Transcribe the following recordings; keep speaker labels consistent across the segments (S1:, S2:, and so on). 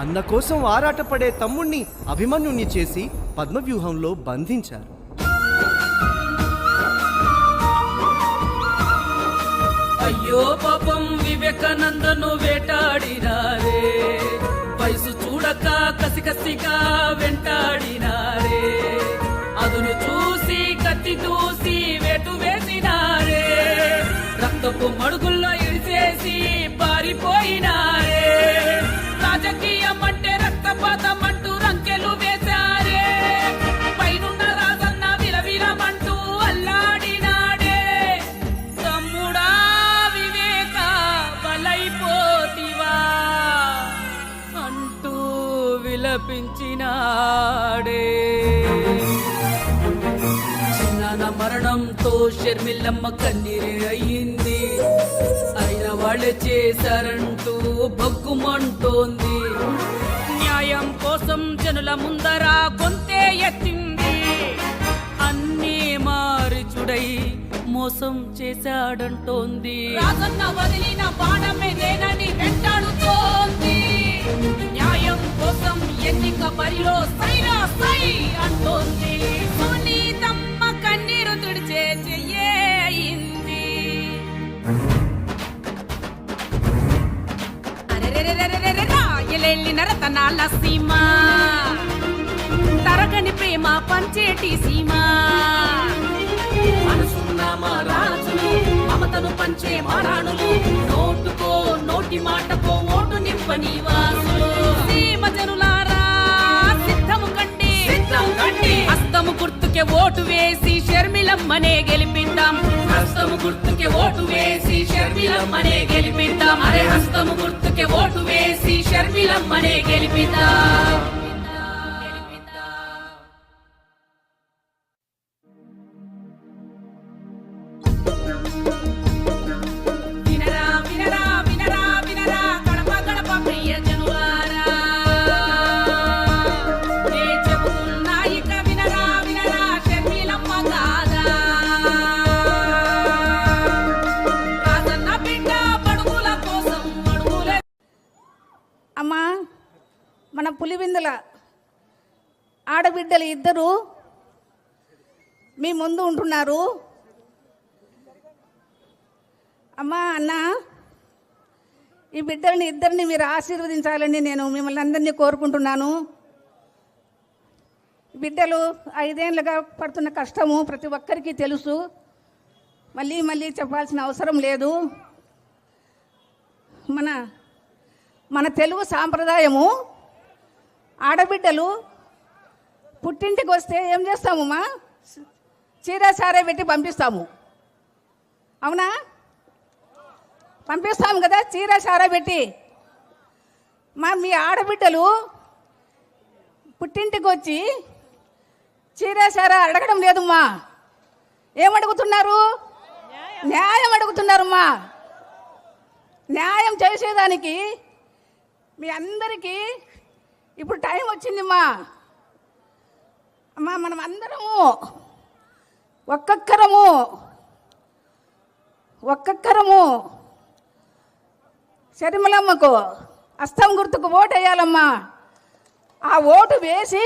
S1: అన్న కోసం ఆరాటపడే తమ్ముణ్ణి అభిమన్యుణ్ణి చేసి పద్మవ్యూహంలో బంధించారు.
S2: అయ్యో పాపం వివేకానందను వేటాడినారే, వయసు చూడక కసికసిగా వెంటాడినారే, అదును చూసి కత్తి దూసి వేటు వేసినారే, రక్తపు మడుగుల్లో ఇడిసేసి పారిపోయినారే, రాజకీయం అంటే రక్తపాతం అంటూ రంకెలు వేశారే, పైనున్న రాజన్న విలవిలమంటూ అల్లాడినాడే, తమ్ముడా వివేక బలైపోతివా అంటూ విలపించినాడే. చిన్నాన మరణంతో షర్మిలమ్మ కన్నీరే అయ్యింది, అయిన వాళ్ళే చేశారంటూ భగ్గుమంటోంది. న్యాయం కోసం జనుల ముందర గొంతే ఎత్తింది, అన్నీ మారిచుడై మోసం చేశాడంటోంది. రాజన్న వదిలిన బాణమేదేనని వెంటాడుతోంది, న్యాయం కోసం ఎన్నిక బరిలో సైరా సై అంటోంది. సునీతమ్మ కన్నీరు తుడిచే చెయ్యింది. రాయలెల్లిన రతనాల సీమ, తరగని ప్రేమ పంచేటి సీమ, మనసున్న మా రాజులు మమతను పంచే మారాణులు, నోటుకో నోటి మాటకో ఓటు నింపని వాసులు. సీమ జనులారా సిద్ధము కండి, హస్తము గుర్తుకే ఓటు వేసి షర్మిలమ్మనే గెలిపిద్దాం, హస్తము గుర్తుకే ఓటు వేసి షర్మిలమ్మనే గెలిపిద్దాం, అరే హస్తము గుర్తుకే ఓటు వేసి షర్మిలమ్మనే గెలిపిద్దాం. వినరా వినరా వినరా వినరా గడప గడప ప్రియ జనులారా, నే చెబుతున్నా ఇక వినరా వినరా షర్మిలమ్మ గాథ. రాజన్న బిడ్డ బడుగుల కోసం అడుగుల.
S3: అమ్మా, మన పులివిందుల ఆడబిడ్డలు ఇద్దరు మీ ముందు ఉంటున్నారు. అమ్మా, అన్న, ఈ బిడ్డల్ని ఇద్దరిని మీరు ఆశీర్వదించాలని నేను మిమ్మల్ని అందరినీ కోరుకుంటున్నాను. బిడ్డలు 5 ఏళ్ళుగా పడుతున్న కష్టము ప్రతి ఒక్కరికి తెలుసు, మళ్ళీ మళ్ళీ చెప్పాల్సిన అవసరం లేదు. మన తెలుగు సాంప్రదాయము, ఆడబిడ్డలు పుట్టింటికి వస్తే ఏం చేస్తామమ్మా? చీర సారే పెట్టి పంపిస్తాము, అవునా? పంపిస్తాము కదా, చీర సారా పెట్టి. మీ ఆడబిడ్డలు పుట్టింటికి వచ్చి చీర సారా అడగడం లేదమ్మా. ఏమడుగుతున్నారు? న్యాయం అడుగుతున్నారమ్మా. న్యాయం చేసేదానికి మీ అందరికీ ఇప్పుడు టైం వచ్చిందమ్మా. అమ్మా, మనం అందరము ఒక్కొక్కరము షర్మిలమ్మకు హస్తం గుర్తుకు ఓటు వేయాలమ్మా. ఆ ఓటు వేసి,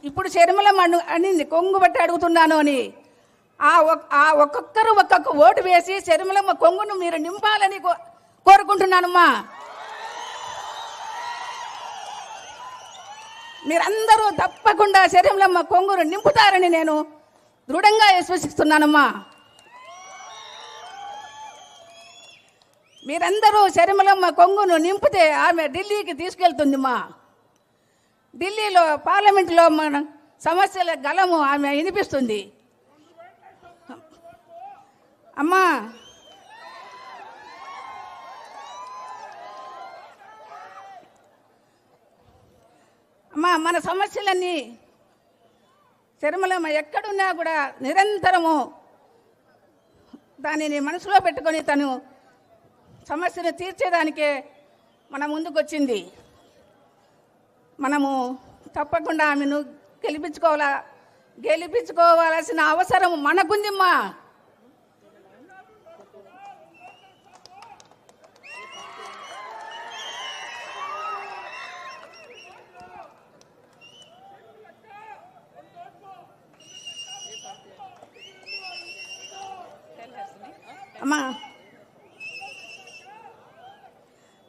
S3: ఇప్పుడు షర్మిలమ్మ అనింది కొంగు బట్టి అడుగుతున్నాను అని, ఒక్కొక్కరు ఒక్కొక్క ఓటు వేసి షర్మిలమ్మ కొంగును మీరు నింపాలని కోరుకుంటున్నానమ్మా. మీరందరూ తప్పకుండా షర్మిలమ్మ కొంగును నింపుతారని నేను దృఢంగా విశ్వసిస్తున్నానమ్మా. మీరందరూ షర్మిలమ్మ కొంగును నింపితే ఆమె ఢిల్లీకి తీసుకెళ్తుందిమ్మా. ఢిల్లీలో పార్లమెంట్లో మన సమస్యల గలము ఆమె వినిపిస్తుంది. అమ్మా, మన సమస్యలన్నీ షర్మిలమ్మ ఎక్కడున్నా కూడా నిరంతరము దానిని మనసులో పెట్టుకొని తను సమస్యను తీర్చేదానికే మన ముందుకొచ్చింది. మనము తప్పకుండా ఆమెను గెలిపించుకోవాల్సిన అవసరం మనకుందిమ్మా. అమ్మా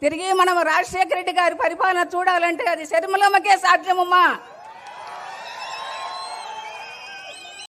S3: తిరిగి మనం రాజశేఖర రెడ్డి గారి పరిపాలన చూడాలంటే అది శర్మలమ్మకే సాధ్యమమ్మా.